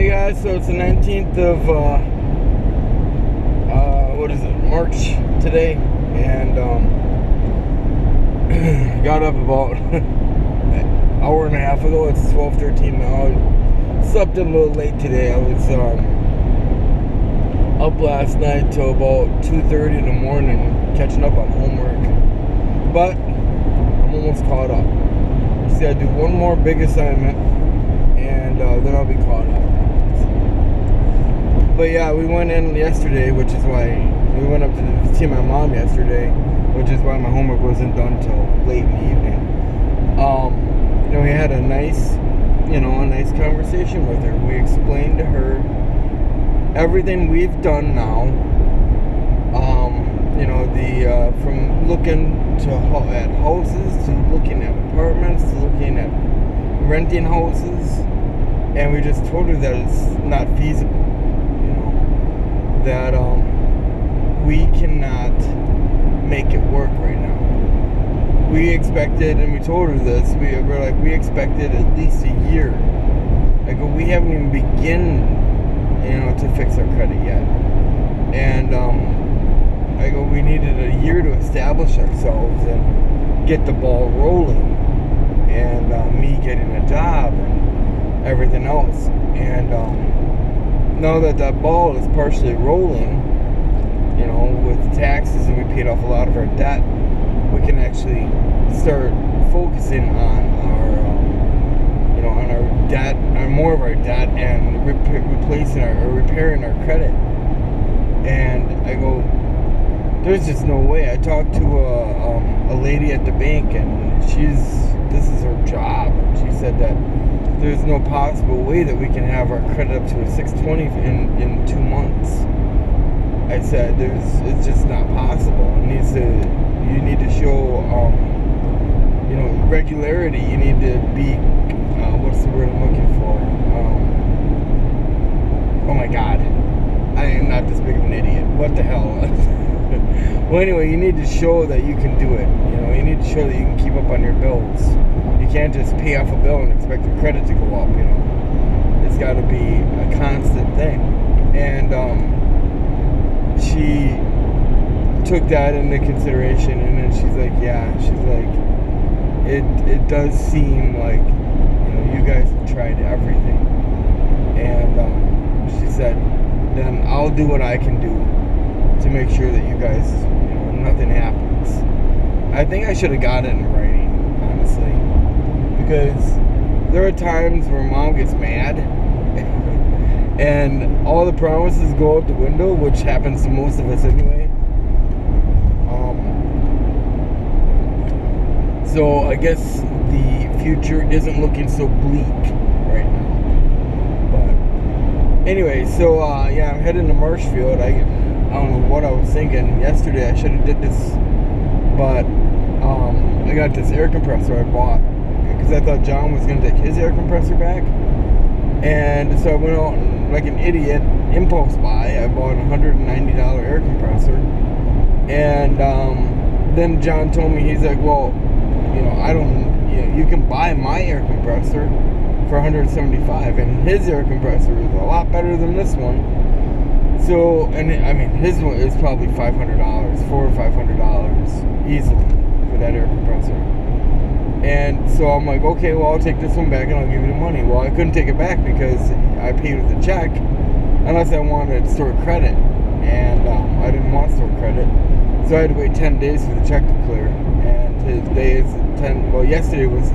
Hey guys, so it's the 19th of March today, and got up about an hour and a half ago. It's 12:13 now. Slept in a little late today. I was up last night till about 2:30 in the morning catching up on homework, but I'm almost caught up. See, I do one more big assignment and then I'll be caught up. But yeah, we went in yesterday, which is why we went up to see my mom yesterday, which is why my homework wasn't done till late in the evening. We had a nice conversation with her. We explained to her everything we've done now. From looking at houses to looking at apartments to looking at renting houses, and we just told her that it's not feasible. That we cannot make it work right now. We expected, and we told her this, we expected at least a year. I go, we haven't even begun, to fix our credit yet. And I go, we needed a year to establish ourselves and get the ball rolling, and me getting a job and everything else. And now that ball is partially rolling, with taxes, and we paid off a lot of our debt, we can actually start focusing on our debt, on more of our debt, and repairing our credit. And I go, there's just no way. I talked to a lady at the bank, and this is her job. She said that there's no possible way that we can have our credit up to a 620 in 2 months. I said it's just not possible. You need to show regularity. You need to be what's the word I'm looking for? Oh my God, I am not this big of an idiot. What the hell? Well, anyway, you need to show that you can do it. You need to show that you can keep up on your bills. You can't just pay off a bill and expect your credit to go up. It's got to be a constant thing. And she took that into consideration, and then she's like, it does seem like you guys have tried everything. And she said, then I'll do what I can do to make sure that you guys, nothing happens. I think I should have got it in writing, honestly, because there are times where Mom gets mad and all the promises go out the window, which happens to most of us anyway. So I guess the future isn't looking so bleak right now. But anyway, so I'm heading to Marshfield. I don't know what I was thinking. Yesterday I should have did this, but I got this air compressor I bought because I thought John was going to take his air compressor back. And so I went out and, like an idiot, impulse buy. I bought a $190 air compressor. And then John told me, he's like, well, you can buy my air compressor for $175, and his air compressor is a lot better than this one. So, his one is probably $500, $400 or $500 easily for that air compressor. And so I'm like, okay, well, I'll take this one back and I'll give you the money. Well, I couldn't take it back because I paid with a check, unless I wanted stored credit, and I didn't want stored credit, so I had to wait 10 days for the check to clear. And today is 10. Well, yesterday was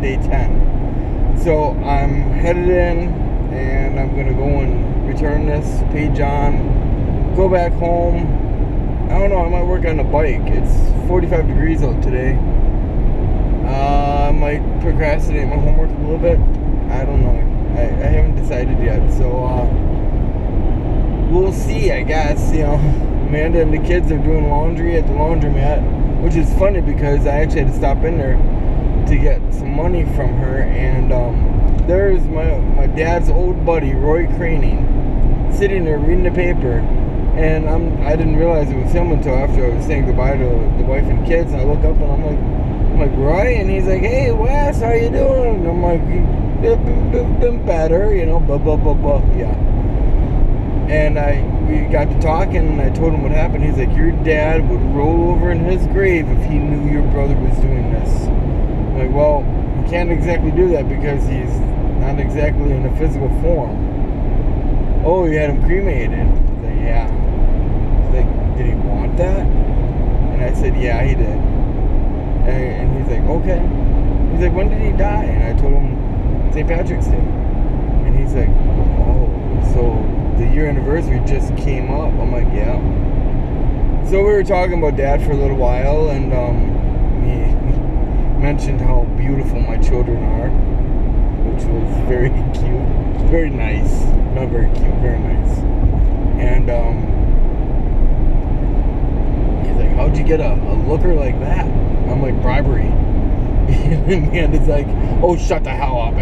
day 10. So I'm headed in, and I'm gonna go and return this, pay John, go back home. I don't know, I might work on the bike. It's 45 degrees out today. I might procrastinate my homework a little bit. I don't know. I haven't decided yet. So we'll see, I guess. Amanda and the kids are doing laundry at the laundromat, which is funny because I actually had to stop in there to get some money from her. And there's my dad's old buddy, Roy Craning, sitting there reading the paper. And I didn't realize it was him until after I was saying goodbye to the wife and kids. And I look up and I'm like, Roy? And he's like, hey, Wes, how you doing? And I'm like, been better, you know, blah, blah, blah, blah, yeah. And we got to talking, and I told him what happened. He's like, your dad would roll over in his grave if he knew your brother was doing this. I'm like, well, you can't exactly do that because he's not exactly in a physical form. Oh, you had him cremated. He's like, yeah. He's like, did he want that? And I said, yeah, he did. And he's like, okay. He's like, when did he die? And I told him St. Patrick's Day. And he's like, oh, so the year anniversary just came up. I'm like, yeah. So we were talking about Dad for a little while, and he mentioned how beautiful my children are, which was very cute, very nice. Not very cute, very nice. And he's like, how'd you get a looker like that? I'm like, bribery. And it's like, oh, shut the hell up.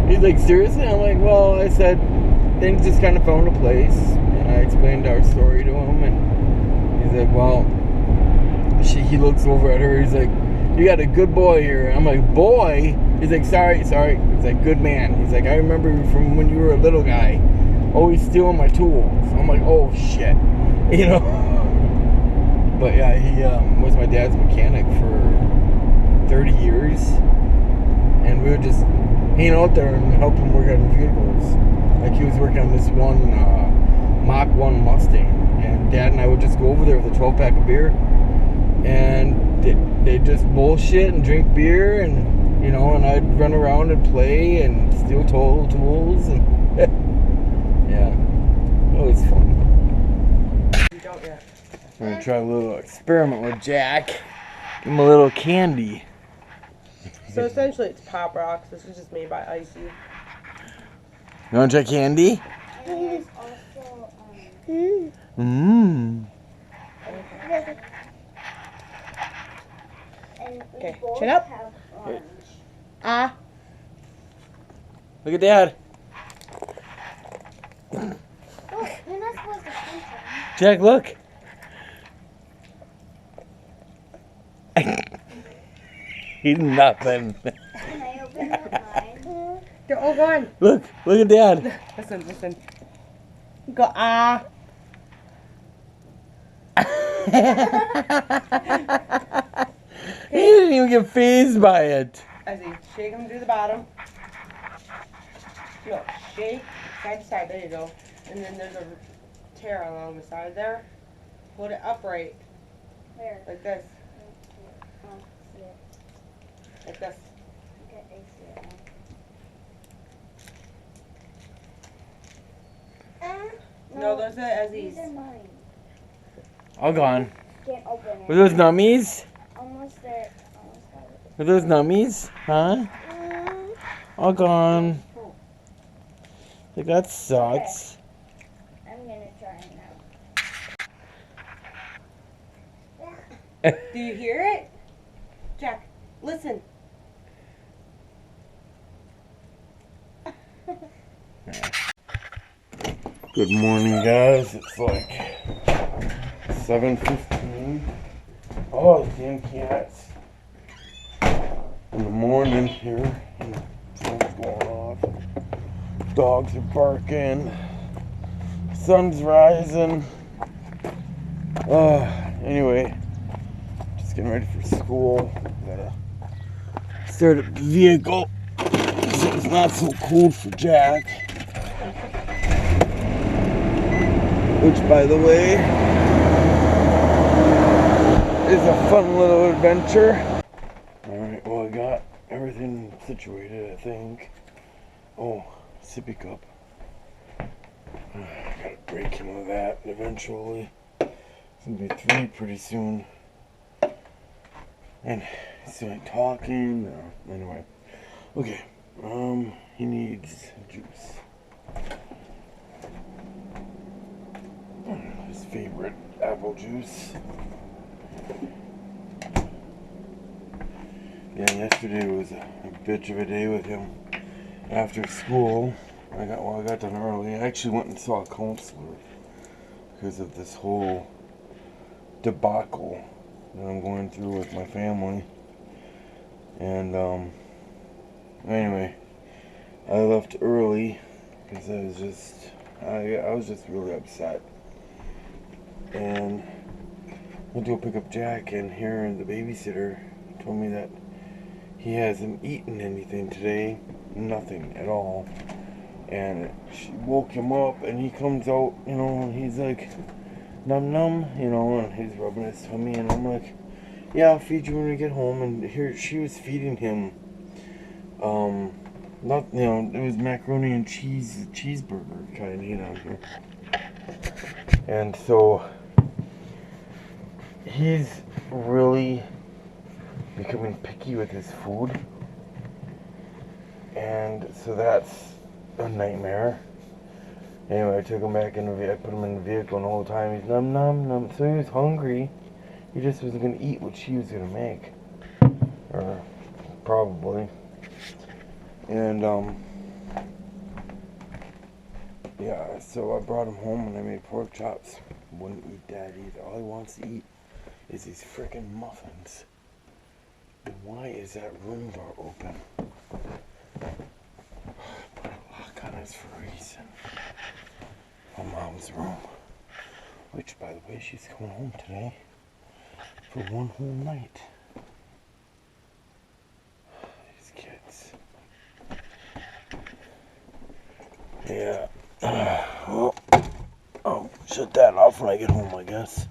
He's like, seriously? I'm like, well, I said, things just kind of fell into place. And I explained our story to him. And he's like, well, he looks over at her. He's like, you got a good boy here. I'm like, boy? He's like, sorry. He's like, good man. He's like, I remember you from when you were a little guy, always stealing my tools. I'm like, oh, shit. You know? But yeah, he was my dad's mechanic for 30 years, and we would just hang out there and help him work on vehicles. Like, he was working on this one Mach 1 Mustang, and Dad and I would just go over there with a 12-pack of beer, and they'd just bullshit and drink beer, and, you know, and I'd run around and play and steal tools, and yeah, it was fun. We're going to try a little experiment with Jack. Give him a little candy. So essentially it's Pop Rocks. This is just made by Icy. You want to try candy? There's also, Okay, chin up. Look at Dad. Oh, you're not supposed to pinch him. Jack, look. He's nothing. Can I open mine? They're all gone. Look at Dad. Listen. Go, He didn't even get fazed by it. Icy, shake them to the bottom. No, shake side to side. There you go. And then there's a tear along the side there. Hold it upright. Where? Like this. Oh, see it. Like this. Okay, I see it now. No, those are These Izzy's. are mine. All gone. Can't open it. Were those nummies? Almost there. Almost got it. Were those nummies? Huh? All gone. Like, that sucks. I'm gonna try it now. Do you hear it? Jack, listen. Good morning, guys. It's like 7:15. Oh, damn cats. In the morning here. Phone's going off. Dogs are barking. Sun's rising. Anyway, just getting ready for school. Gotta start up the vehicle so it's not so cold for Jack. Which, by the way, is a fun little adventure. Alright, well, I got everything situated, I think. Oh, sippy cup. Gotta break him of that eventually. It's gonna be 3 pretty soon. And he's still like talking. No, anyway. Okay, he needs juice. His favorite apple juice. Yeah, yesterday was a bitch of a day with him. After school, I got done early. I actually went and saw a counselor because of this whole debacle that I'm going through with my family. And Anyway, I left early because I was just really upset. And went to go pick up Jack, and here the babysitter told me that he hasn't eaten anything today. Nothing at all. And she woke him up, and he comes out, you know, and he's like, num num, you know, and he's rubbing his tummy, and I'm like, yeah, I'll feed you when we get home. And here she was feeding him, not, you know, it was macaroni and cheeseburger kind, you know. And so he's really becoming picky with his food, and so that's a nightmare. Anyway, I took him back in I put him in the vehicle, and all the time he's num num num. So he was hungry. He just wasn't gonna eat what she was gonna make, or probably. And yeah. So I brought him home, and I made pork chops. Wouldn't eat that either. All he wants to eat is these frickin' muffins. And why is that room door open? Put a lock on us for a reason. My mom's room. Which, by the way, she's coming home today for one whole night. These kids. Yeah. Well, I'll shut that off when I get home, I guess.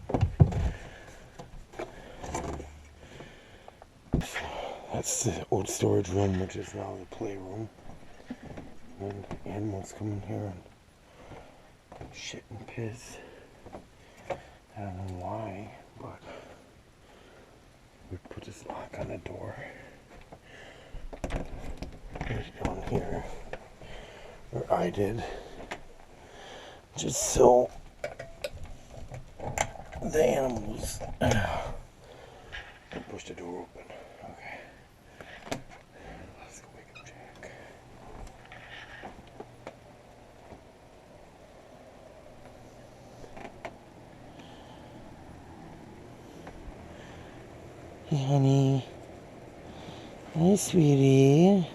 That's the old storage room, which is now the playroom. And animals come in here and shit and piss. I don't know why, but we put this lock on the door. Right down here, or I did, just so the animals. Push the door open. Okay. Let's go wake up Jack. Hey, honey. Hey, sweetie.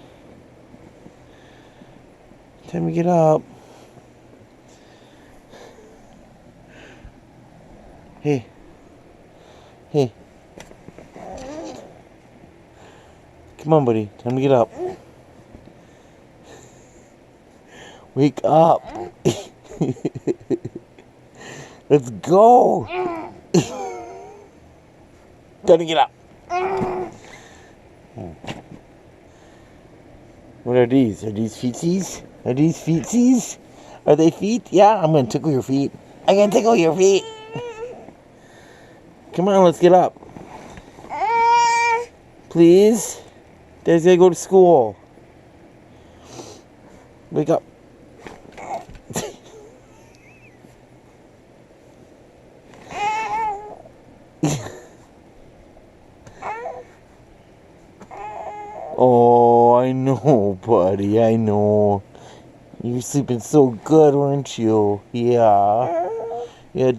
Time to get up. Hey. Hey. Come on, buddy. Time to get up. Wake up. Let's go. Time to get up. What are these? Are these feetsies? Are these feetsies? Are they feet? Yeah, I'm gonna tickle your feet. I'm gonna tickle your feet. Come on, let's get up. Please? Daddy's gotta go to school. Wake up. Oh, I know, buddy. I know. You were sleeping so good, weren't you? Yeah. Yeah.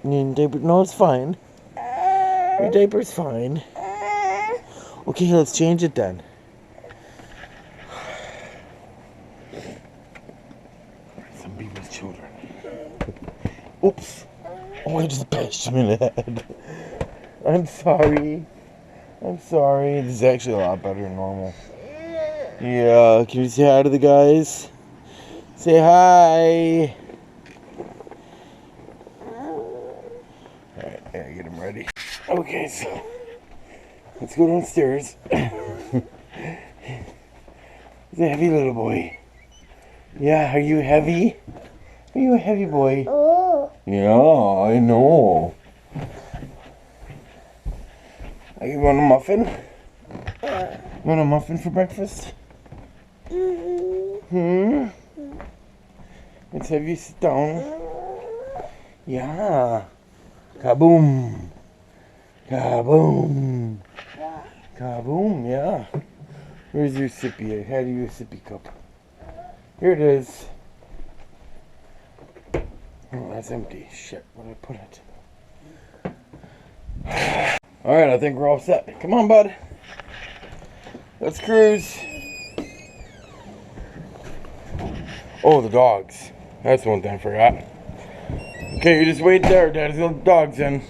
Your diaper? No, it's fine. Your diaper's fine. Okay, let's change it then. Some people's children. Oops. Oh, I just bashed him in the head. I'm sorry. I'm sorry. This is actually a lot better than normal. Yeah, can you say hi to the guys? Say hi. Alright, I gotta get him ready. Okay, so let's go downstairs. He's a heavy little boy. Yeah, are you heavy? Are you a heavy boy? Oh. Yeah, I know. You want a muffin? You want a muffin for breakfast? Let's have you sit down. Yeah. Kaboom. Kaboom. Kaboom, yeah. Where's your sippy? I had you a sippy cup. Here it is. Oh, that's empty. Shit, where did I put it? Alright, I think we're all set. Come on, bud. Let's cruise. Oh, the dogs. That's one thing I forgot. Okay, you just wait there. Daddy's little dogs in.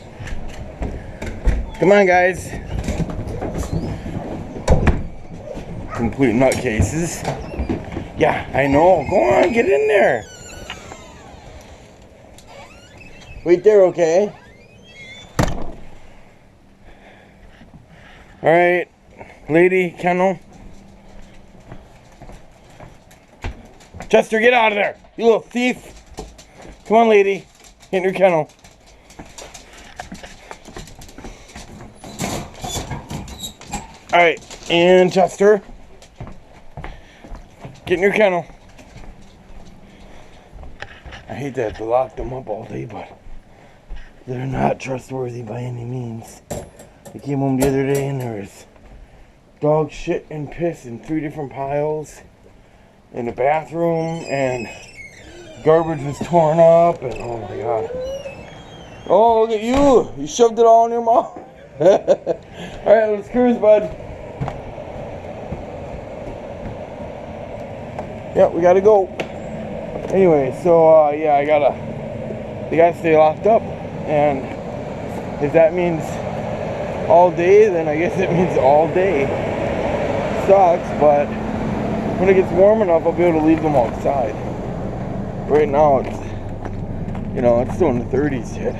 Come on, guys. Complete nutcases. Yeah, I know. Go on, get in there. Wait there, okay? Alright, lady, kennel. Chester, get out of there, you little thief. Come on, lady, get in your kennel. Alright, and Chester, get in your kennel. I hate that they locked them up all day, but they're not trustworthy by any means. I came home the other day and there was dog shit and piss in 3 different piles in the bathroom, and garbage was torn up, and oh my god. Oh, look at you! You shoved it all in your mouth. Alright, let's cruise, bud. Yeah, we gotta go. Anyway, so yeah, they gotta stay locked up, and if that means all day, then I guess it means all day. Sucks, but when it gets warm enough, I'll be able to leave them outside. Right now, it's, you know, it's still in the 30s yet.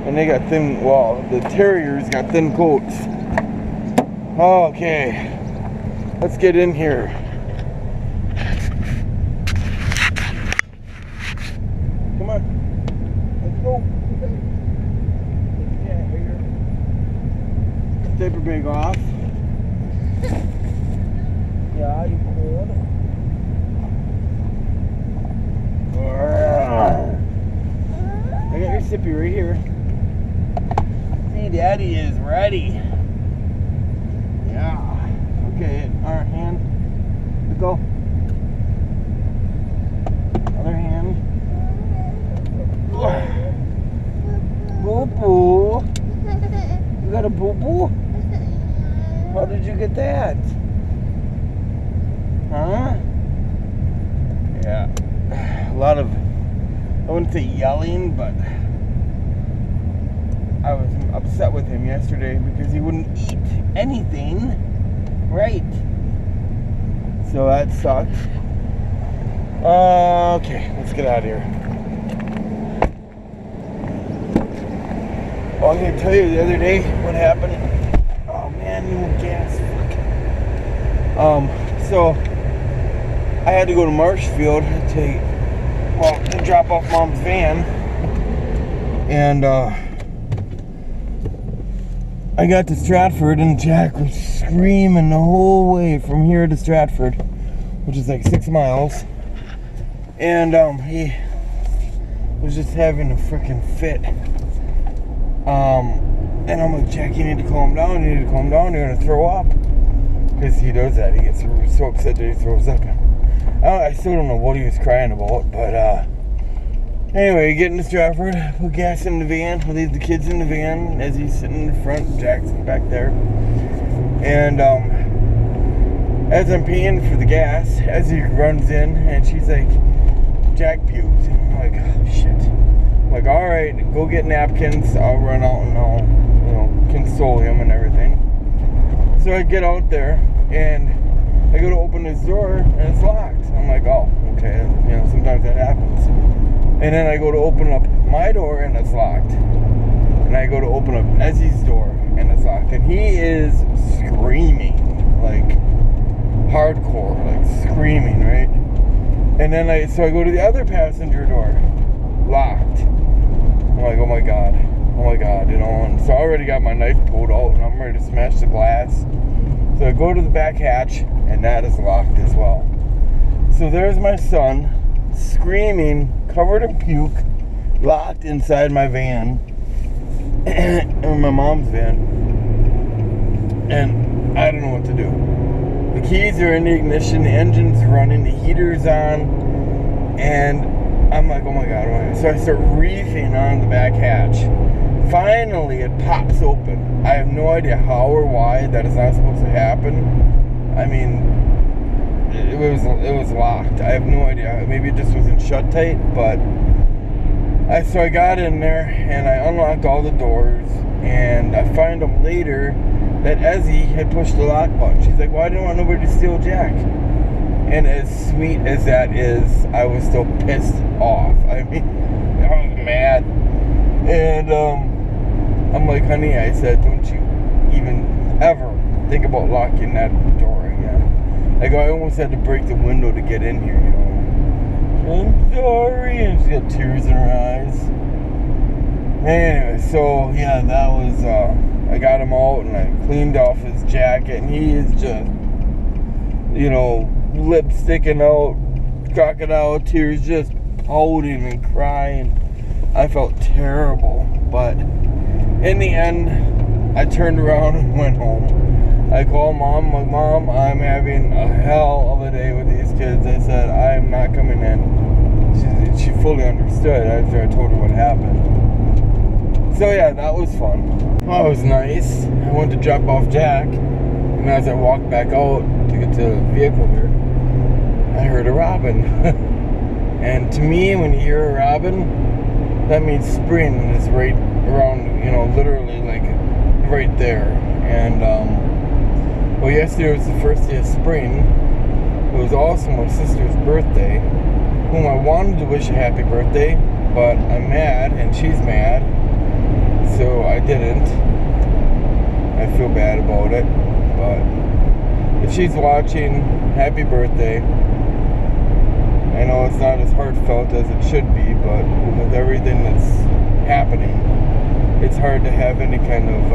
And they got thin, well, the terriers got thin coats. Okay, let's get in here. Come on, let's go. Diaper bag off. Yeah, you cold. I got your sippy right here. See, Daddy is ready. Yeah. Okay, our hand. Let's go. Other hand. Boo boo. You got a boo boo? How did you get that? Huh? Yeah. A lot of, I wouldn't say yelling, but I was upset with him yesterday because he wouldn't eat anything right. So that sucked. Okay, let's get out of here. Oh, I'm going to tell you the other day what happened. Oh man, no gas. Fuck. So I had to go to Marshfield to drop off Mom's van, and I got to Stratford, and Jack was screaming the whole way from here to Stratford, which is like 6 miles, and he was just having a freaking fit. And I'm like, Jack, you need to calm down, you're gonna throw up. Because he does that, he gets so upset that he throws up. I still don't know what he was crying about, but anyway, get into Stratford, put gas in the van, I leave the kids in the van as he's sitting in the front, Jack's back there. And as I'm paying for the gas, as he runs in, and she's like, Jack puked. And I'm like, oh shit. I'm like, alright, go get napkins, I'll run out and I'll, you know, console him and everything. So I get out there, and I go to open his door, and it's locked. I'm like, oh, okay, you know, sometimes that happens. And then I go to open up my door, and it's locked. And I go to open up Ezzy's door, and it's locked. And he is screaming, like, hardcore, like, screaming, right? And then I go to the other passenger door, locked. I'm like, oh my god, you know, and so I already got my knife pulled out, and I'm ready to smash the glass. So I go to the back hatch, and that is locked as well. So there's my son, screaming, covered in puke, locked inside my van, in my mom's van, and I don't know what to do. The keys are in the ignition, the engine's running, the heater's on, and I'm like, oh my god, So I start reefing on the back hatch. Finally, it pops open. I have no idea how or why that is not supposed to happen. I mean, it was locked. I have no idea. Maybe it just wasn't shut tight, but so I got in there and I unlocked all the doors, and I find them later that Ezzy had pushed the lock button. She's like, "Well, I didn't want nobody to steal Jack." And as sweet as that is, I was still pissed off. I mean, I was mad. And I'm like, "Honey," I said, "don't you even ever think about locking that door again." I go, "I almost had to break the window to get in here, you know." "I'm sorry," and she had tears in her eyes. Anyway, so yeah, that was, I got him out and I cleaned off his jacket, and he is just, you know, lip sticking out, crocodile tears, just pouting and crying. I felt terrible, but in the end, I turned around and went home. I called Mom. I'm like, "Mom, I'm having a hell of a day with these kids." I said, "I am not coming in." She fully understood after I told her what happened. So yeah, that was fun. Well, it was nice. I went to drop off Jack, and as I walked back out to get to the vehicle here, I heard a robin. And to me, when you hear a robin, that means spring is right around, you know, literally like right there. And well, yesterday was the first day of spring. It was also my sister's birthday, whom I wanted to wish a happy birthday, but I'm mad and she's mad, so I didn't. I feel bad about it, but if she's watching, happy birthday. I know it's not as heartfelt as it should be, but with everything that's happening, it's hard to have any kind of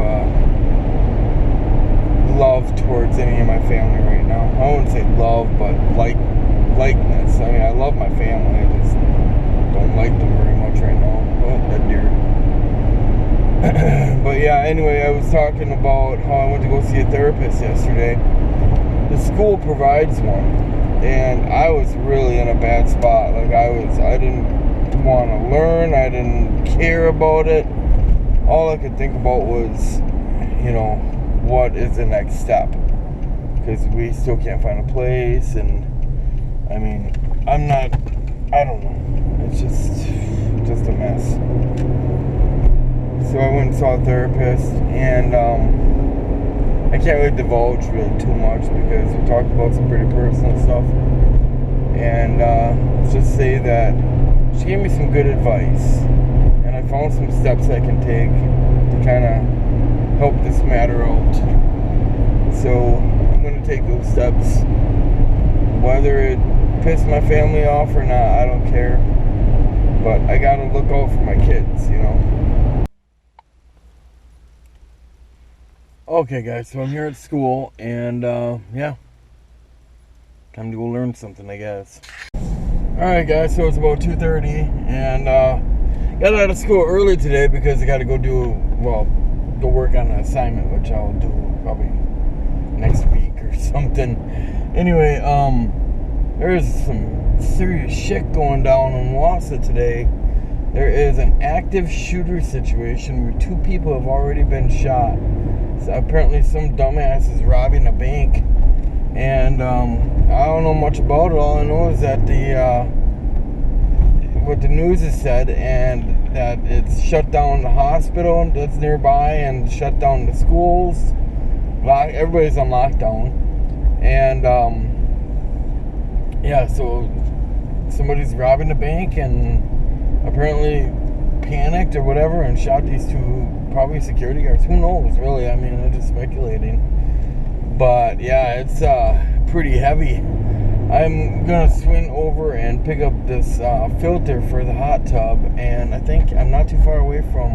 love towards any of my family right now. I wouldn't say love, but likeness. I mean, I love my family, I just don't like them very much right now. Oh, that deer. But yeah, anyway, I was talking about how I went to go see a therapist yesterday. The school provides one, and I was really in a bad spot. Like, I didn't want to learn, I didn't care about it. All I could think about was, you know, what is the next step? Because we still can't find a place, and I mean, I don't know. It's just a mess. So I went and saw a therapist, and I can't really divulge really too much because we talked about some pretty personal stuff. And let's just say that she gave me some good advice, and I found some steps I can take to kind of help this matter out. So I'm going to take those steps. Whether it pissed my family off or not, I don't care. But I got to look out for my kids, you know. Okay, guys, so I'm here at school, and yeah, time to go learn something, I guess. Alright, guys, so it's about 2:30, and got out of school early today because I got to go go work on an assignment, which I'll do probably next week or something. Anyway, there's some serious shit going down in Wausau today. There is an active shooter situation where 2 people have already been shot. So apparently some dumbass is robbing a bank, and I don't know much about it. All I know is that what the news has said, and that it's shut down the hospital that's nearby, and shut down the schools. Everybody's on lockdown, and yeah, so somebody's robbing the bank and apparently panicked or whatever and shot these 2 probably security guards. Who knows, really? I mean, I'm just speculating. But yeah, it's pretty heavy. I'm gonna swing over and pick up this filter for the hot tub, and I think I'm not too far away from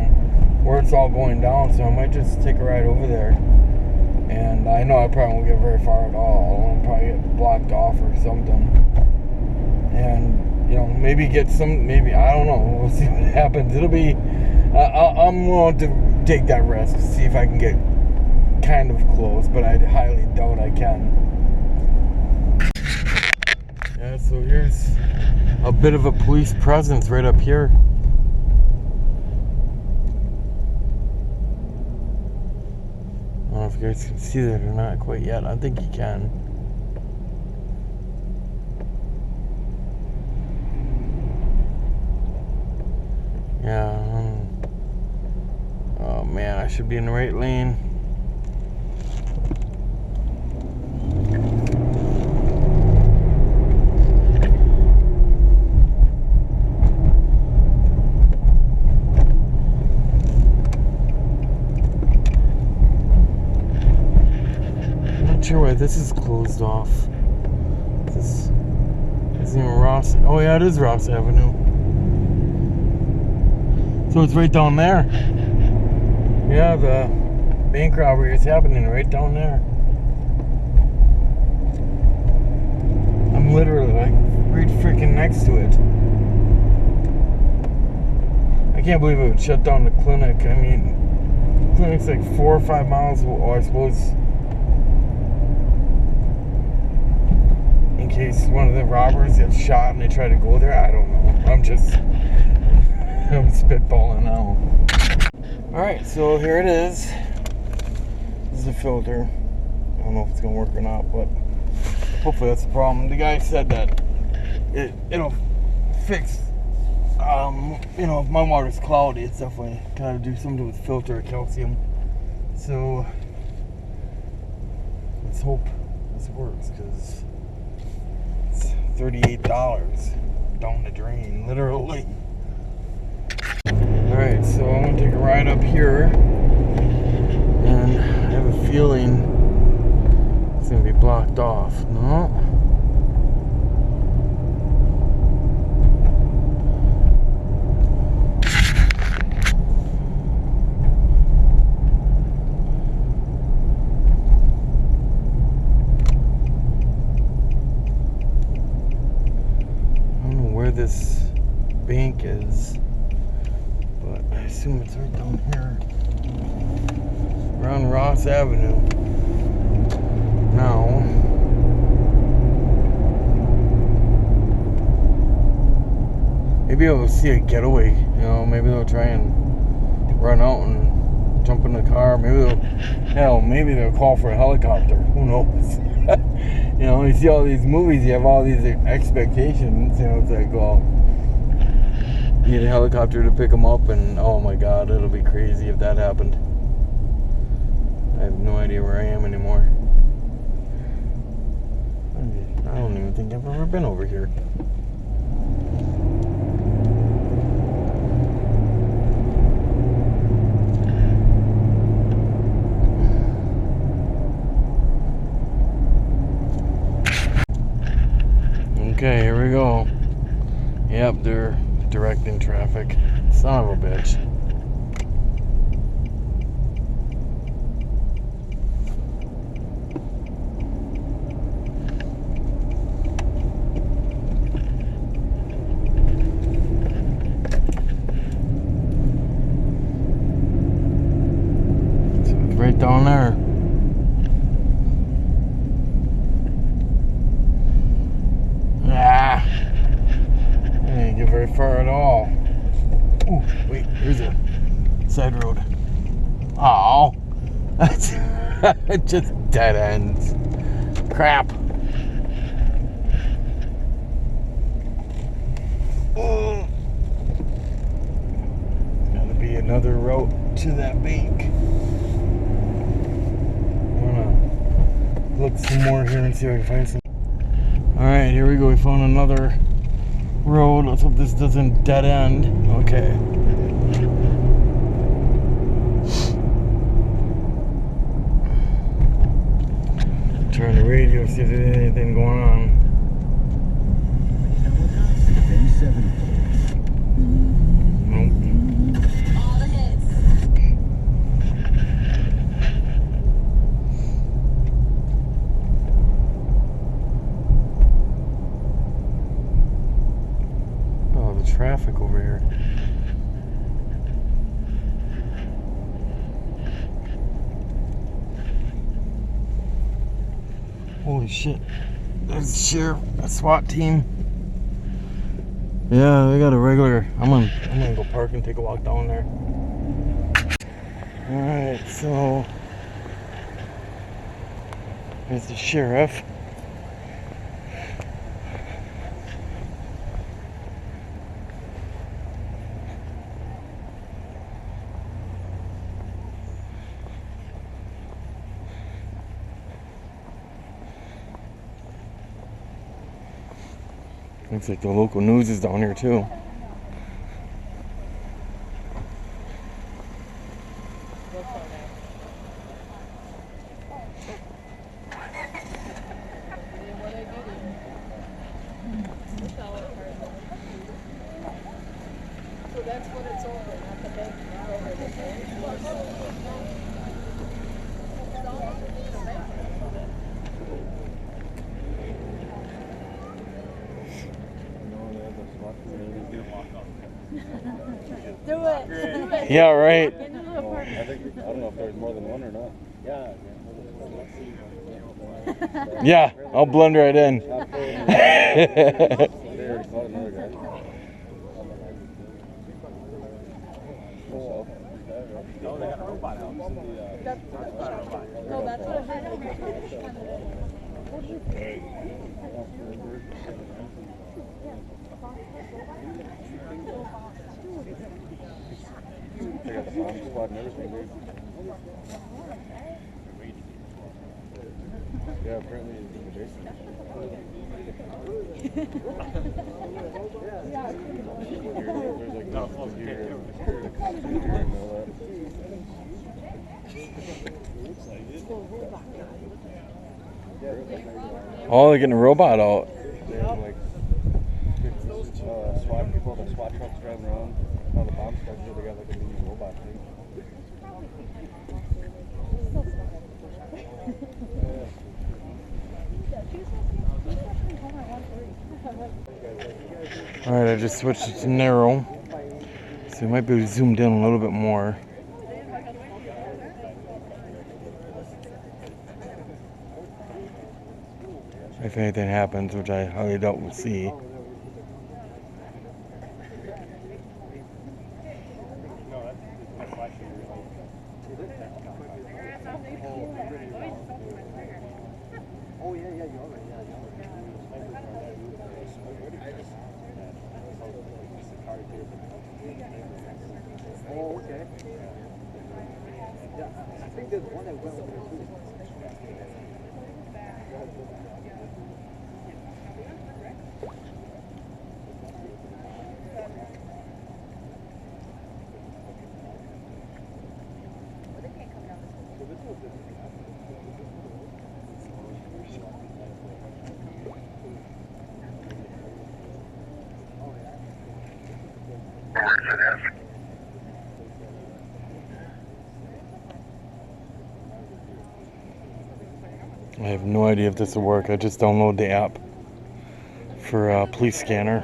where it's all going down, so I might just take a ride over there. And I know I probably won't get very far at all. I'll probably get blocked off or something. And, you know, maybe get some, maybe, I don't know. We'll see what happens. It'll be, I'm willing to take that risk, see if I can get kind of close, but I highly doubt I can. Yeah, so here's a bit of a police presence right up here. I don't know if you guys can see that or not quite yet. I think you can. Yeah. Oh man, I should be in the right lane. I'm not sure why this is closed off. This isn't even Ross. Oh yeah, it is Ross Avenue. So it's right down there. Yeah, the bank robbery is happening right down there. I'm literally like right freaking next to it. I can't believe it would shut down the clinic. I mean, the clinic's like 4 or 5 miles, or I suppose in case one of the robbers gets shot and they try to go there. I don't know. I'm spitballing now. Alright, so here it is. This is the filter. I don't know if it's going to work or not, but hopefully that's the problem. The guy said that it'll fix, you know, if my water's cloudy, it's definitely got to do something with filter calcium. So let's hope this works, because it's $38 down the drain, literally. Alright, so I'm going to take a ride up here, and I have a feeling it's going to be blocked off. No? I don't know where this bank is, but I assume it's right down here, around Ross Avenue. Now, maybe I'll see a getaway. You know, maybe they'll try and run out and jump in the car. Maybe they'll call for a helicopter. Who knows? You know, you see all these movies, you have all these expectations. You know, it's like, well, you need a helicopter to pick them up, and oh my god, it'll be crazy if that happened. I have no idea where I am anymore. I don't even think I've ever been over here. Okay, here we go. Yep, they're directing traffic. Son of a bitch. So it's right down there. Ah, I didn't get very far at all. Ooh, wait, here's a side road. Oh, that's just dead ends. Crap. Oh, gotta be another route to that bank. I'm gonna look some more here and see if I can find some. Alright, here we go. We found another road. Let's hope this doesn't dead end. Okay. Turn the radio, see if there's anything going on. Nope. All the hits. Oh, the traffic over here. Holy shit. There's the sheriff, a SWAT team. Yeah, they got a regular. I'm gonna go park and take a walk down there. Alright, so there's the sheriff. Looks like the local news is down here too. So that's what it's over, not the bank. Do it. Do it. Yeah, right. I don't know if there's more than one or not. Yeah. Yeah, I'll blend right in. They already caught another guy. No, they got a robot out. No, that's what They got the bomb squad and everything, dude. Yeah, apparently it's in the basement. There's like no close here, and all that. Oh, they're getting a robot out. They have like SWAT people, the SWAT trucks driving around. All the bomb squads here, they got like a mini robot thing. Alright, I just switched it to narrow. So you might be able to zoom in a little bit more. If anything happens, which I highly doubt we'll see. Oh yeah, you're right. Oh, okay. Yeah, I think there's one that went over there too. I have no idea if this will work. I just downloaded the app for police scanner.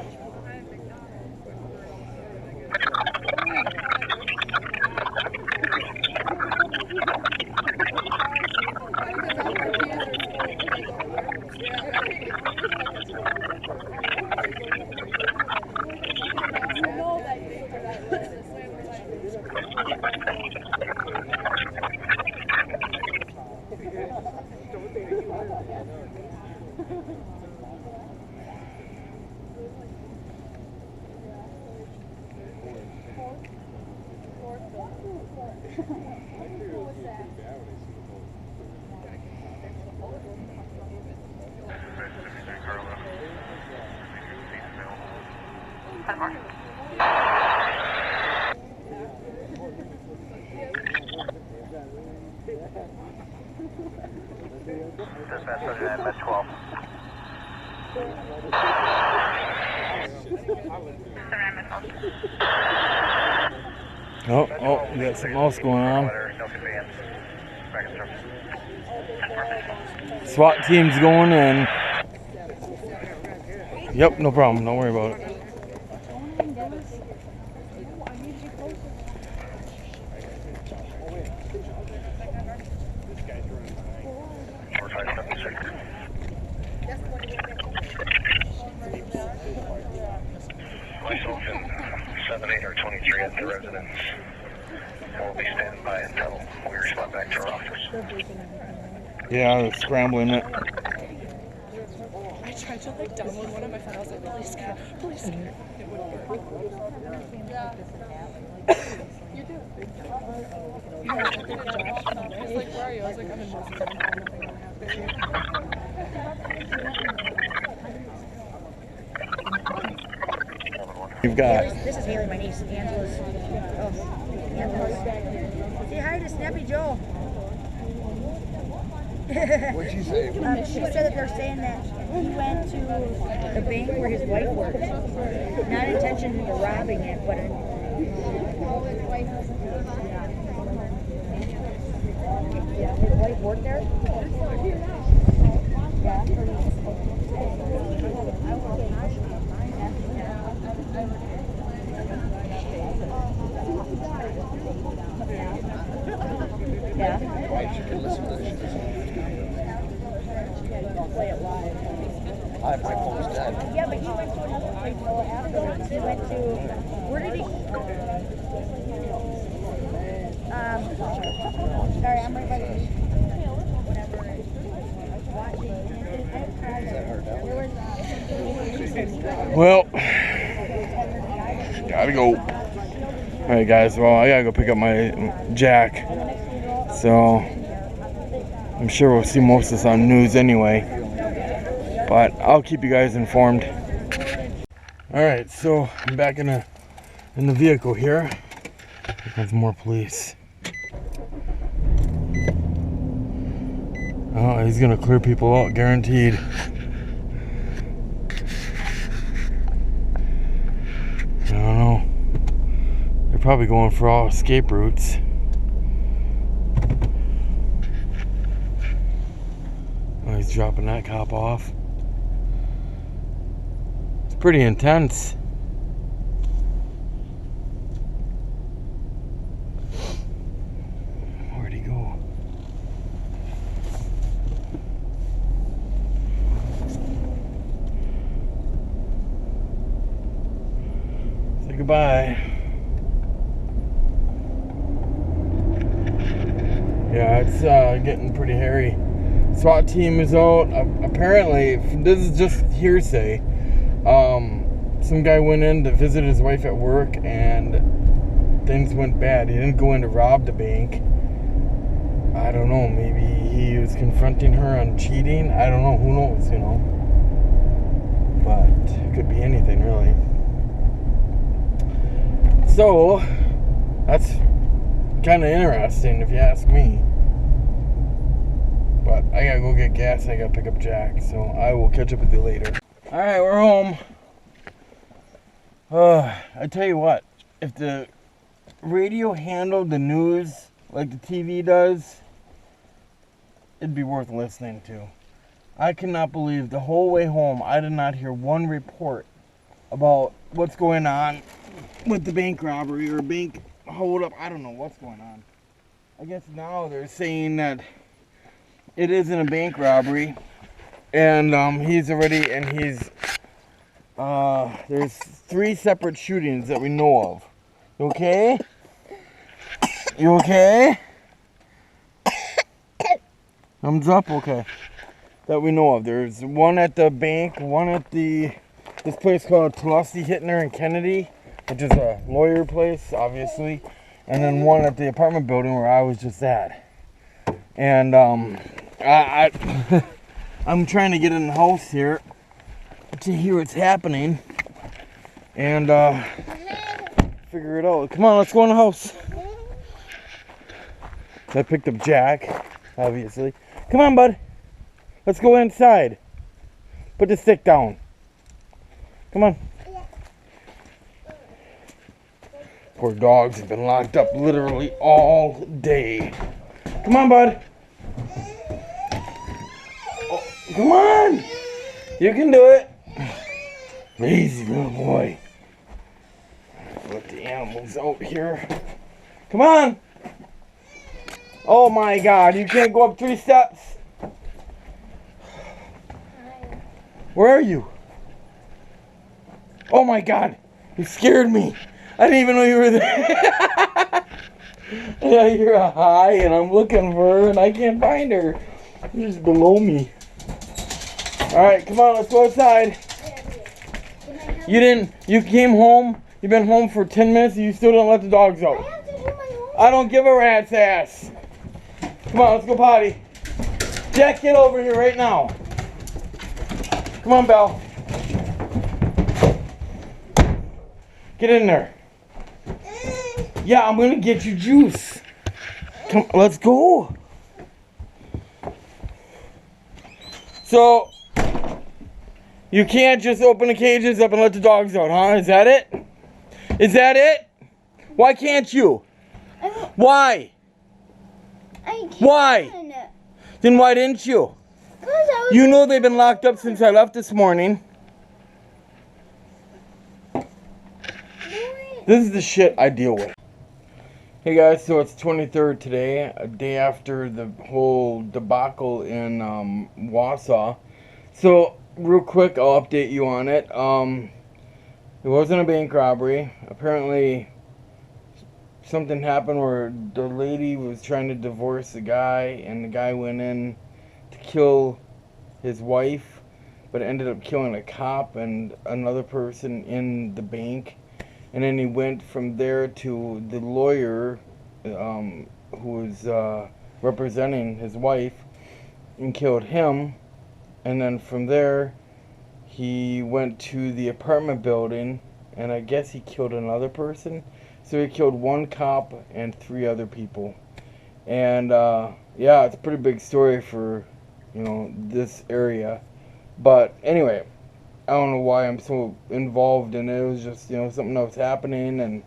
Oh, we got something else going on. SWAT team's going in. Yep, no problem. Don't worry about it. Myself and 7-8 or 23 at the residence. We'll be standing by until we respond back to our office. Yeah, they're scrambling it. I tried to like download one on my phone. I was like, please scan. Please scan. It wouldn't work. Yeah. You do. Yeah, I think Josh. I was like, where are you? I was like, I'm in Moses. You've got. This is Haley, my niece. Angela's. Say hi to Snappy Joe. What'd she say? She said that they're saying that he went to the bank where his wife worked. Not intentionally robbing it, but his wife worked there? Yeah. Right, you can listen to this. Don't play it live. My phone's dead. Yeah, but he went to another place afterwards. He went to, where did he? Sorry, I'm right by the. Well, gotta go. Alright guys, well I gotta go pick up my jack. So I'm sure we'll see most of this on news anyway. But I'll keep you guys informed. Alright, so I'm back in the vehicle here. There's more police. Oh, he's gonna clear people out, guaranteed. I don't know. They're probably going for all escape routes. Oh, he's dropping that cop off. It's pretty intense. Where'd he go? Say goodbye. Yeah, it's getting pretty hairy. SWAT team is out. Apparently, this is just hearsay. Some guy went in to visit his wife at work and things went bad. He didn't go in to rob the bank. I don't know. Maybe he was confronting her on cheating. I don't know. Who knows, you know. But it could be anything, really. So, that's kind of interesting if you ask me. But I gotta go get gas and I gotta pick up Jack, so I will catch up with you later. Alright, we're home. I tell you what, if the radio handled the news like the TV does, it'd be worth listening to. I cannot believe the whole way home I did not hear one report about what's going on with the bank robbery or bank hold up. I don't know what's going on. I guess now they're saying that it isn't a bank robbery, and there's 3 separate shootings that we know of. You okay? You okay? Thumbs up? Okay. That we know of. There's one at the bank, one at this place called Tulsi Hittner and Kennedy, which is a lawyer place, obviously, and then one at the apartment building where I was just at. And I'm trying to get in the house here to hear what's happening and figure it out. Come on, let's go in the house. I picked up Jack, obviously. Come on, bud. Let's go inside. Put the stick down. Come on. Poor dogs have been locked up literally all day. Come on, bud. Oh, come on. You can do it. Lazy little boy. Let the animals out here. Come on. Oh my God, you can't go up 3 steps. Where are you? Oh my God, you scared me. I didn't even know you were there. Yeah, you're high and I'm looking for her and I can't find her. You're just below me. Alright, come on, let's go outside. You came home, you've been home for 10 minutes and you still don't let the dogs out. I don't give a rat's ass. Come on, let's go potty. Jack, get over here right now. Come on, Belle. Get in there. Yeah, I'm gonna get you juice. Come, let's go. So, you can't just open the cages up and let the dogs out, huh? Is that it? Is that it? Why can't you? Why? I can't. Why? Then why didn't you? You know they've been locked up since I left this morning. This is the shit I deal with. Hey guys, so it's 23rd today, a day after the whole debacle in Wausau. So, real quick, I'll update you on it. It wasn't a bank robbery. Apparently, something happened where the lady was trying to divorce the guy, and the guy went in to kill his wife, but ended up killing a cop and another person in the bank. And then he went from there to the lawyer who was representing his wife and killed him. And then from there, he went to the apartment building, and I guess he killed another person. So he killed one cop and 3 other people. And yeah, it's a pretty big story for, you know, this area. But anyway, I don't know why I'm so involved in it. It was just, you know, something that was happening, and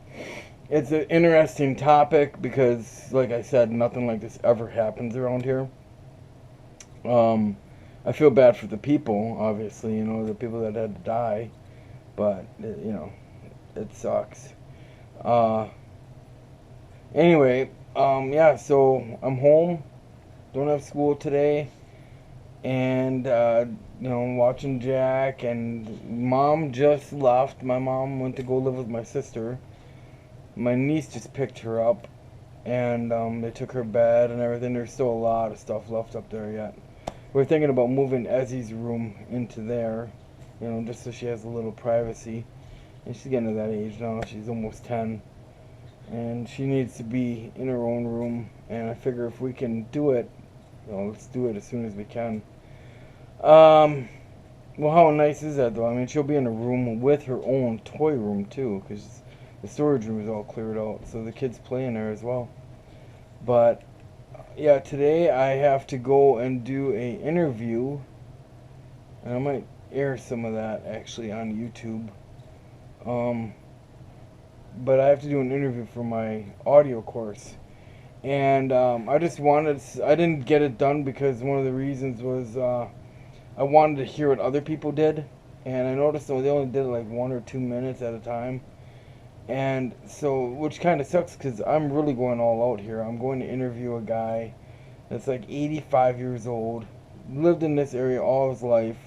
it's an interesting topic because, like I said, nothing like this ever happens around here. I feel bad for the people, obviously, you know, the people that had to die, but, you know, it sucks. Anyway, yeah, so I'm home, don't have school today, and, you know, I'm watching Jack, and Mom just left. My mom went to go live with my sister. My niece just picked her up, and they took her bed and everything. There's still a lot of stuff left up there yet. We're thinking about moving Ezzy's room into there, you know, just so she has a little privacy. And she's getting to that age now. She's almost 10. And she needs to be in her own room. And I figure if we can do it, you know, let's do it as soon as we can. Well, how nice is that, though? I mean, she'll be in a room with her own toy room, too, because the storage room is all cleared out. So the kids play in there as well. But yeah, today I have to go and do a interview, and I might air some of that actually on YouTube. But I have to do an interview for my audio course, and I didn't get it done because one of the reasons was I wanted to hear what other people did, and I noticed that they only did it like 1 or 2 minutes at a time. And so, which kind of sucks because I'm really going all out here. I'm going to interview a guy that's like 85 years old, lived in this area all his life,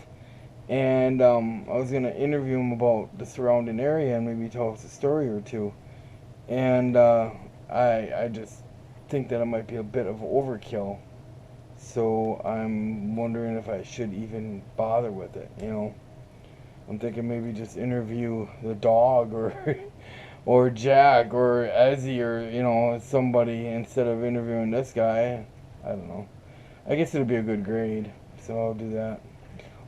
and I was going to interview him about the surrounding area and maybe tell us a story or two. And I just think that it might be a bit of overkill. So I'm wondering if I should even bother with it, you know. I'm thinking maybe just interview the dog or Jack or Ezzy or, you know, somebody instead of interviewing this guy. I don't know. I guess it'll be a good grade, so I'll do that.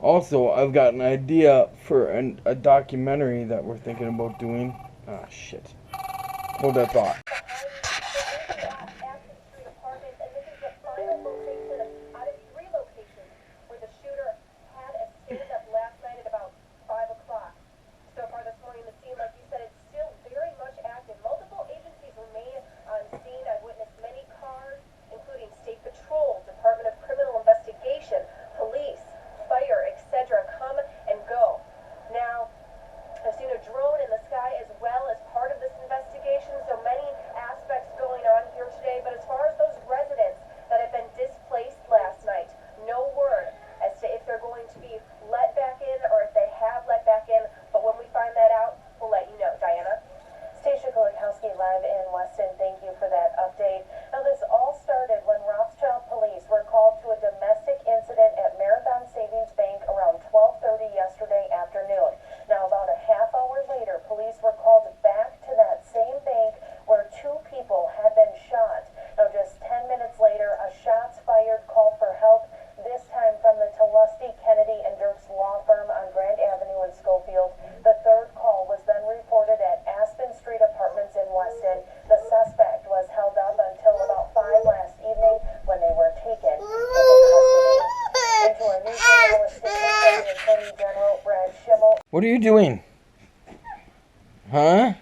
Also, I've got an idea for a documentary that we're thinking about doing. Ah, shit. Hold that thought. Drone in the sky as well as part of this investigation, so many aspects What are you doing? Huh?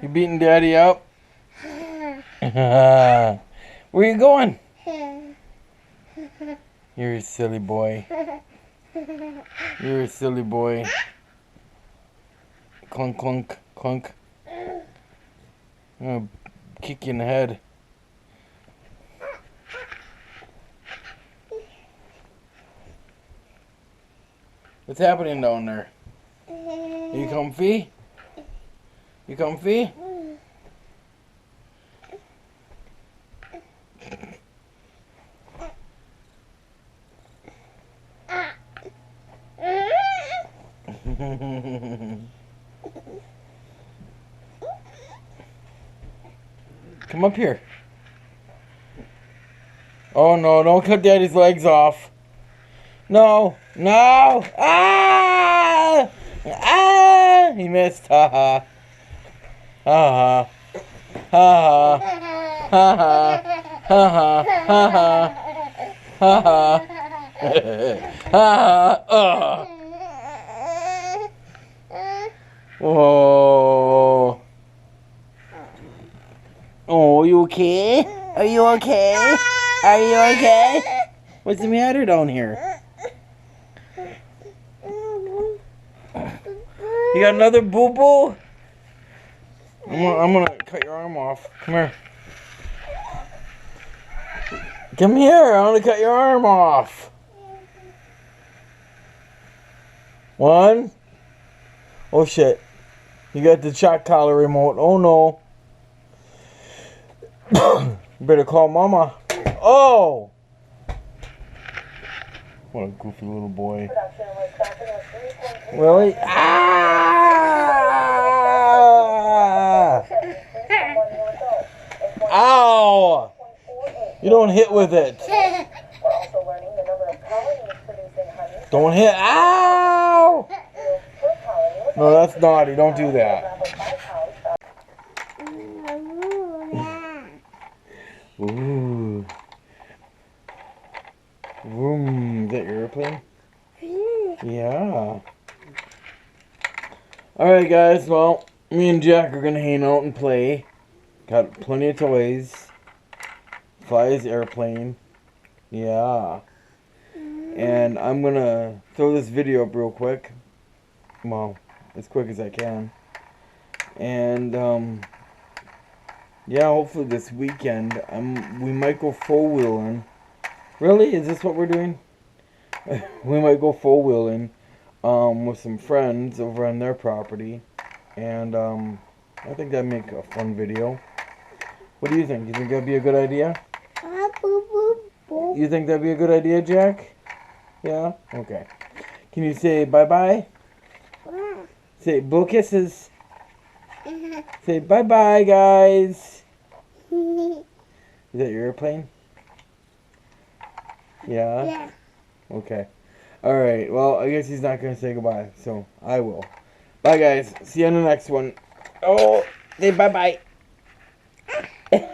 You beating Daddy up? Where you going? You're a silly boy. You're a silly boy. Clunk, clunk, clunk. I'm gonna kick you in the head. What's happening down there? Are you comfy? You comfy? Come up here. Oh no, don't cut Daddy's legs off. No, no. Ah! Ah! He missed. Ha ha. Ha ha. Ha ha. Ha ha. Ha ha. Ha ha. Ha ha. Ha ha. Whoa. Oh, you okay? Are you okay? Are you okay? What's the matter down here? You got another boo-boo? I'm gonna cut your arm off. Come here. Come here, I wanna cut your arm off. One. Oh shit. You got the shock collar remote. Oh no. Better call Mama. Oh! What a goofy little boy. Really? Ah! Ow! You don't hit with it. Don't hit. Ow! No, that's naughty. Don't do that. Ooh. Vroom. Is that your airplane? Yeah. Alright guys, well, me and Jack are gonna hang out and play. Got plenty of toys. Fly his airplane. Yeah. And I'm gonna throw this video up real quick. Well, as quick as I can. And, yeah, hopefully this weekend, we might go four-wheeling. Really? Is this what we're doing? We might go four-wheeling with some friends over on their property. And I think that'd make a fun video. What do you think? You think that'd be a good idea? You think that'd be a good idea, Jack? Yeah? Okay. Can you say bye-bye? Say blow kisses. Say bye-bye, guys. Is that your airplane? Yeah? Yeah. Okay. Alright, well, I guess he's not going to say goodbye, so I will. Bye, guys. See you on the next one. Oh, say bye-bye.